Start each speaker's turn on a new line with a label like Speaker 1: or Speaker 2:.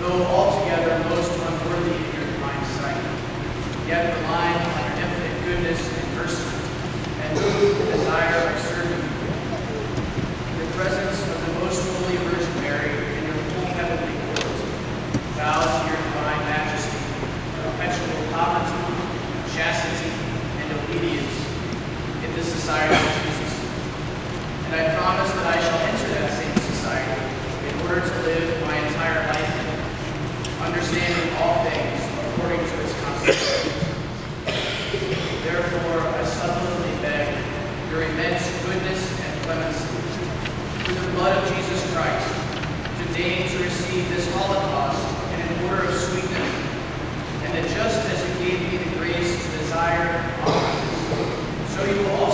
Speaker 1: though altogether most unworthy in your divine sight, yet relying on your infinite goodness and mercy, and moved the desire of serving you. In the presence of the most holy Virgin Mary in your holy heavenly court, bow to your divine majesty, perpetual poverty, chastity, and obedience in the society of Jesus. And I promise that I shall enter that same society in order to live my entire life in it, understanding all things according to its constitutions. Therefore, I supplicantly beg your immense goodness and clemency, through the blood of Jesus Christ, to deign to receive this holocaust in an order of sweetness, and that just as you gave me the grace to desire and offer this, so you will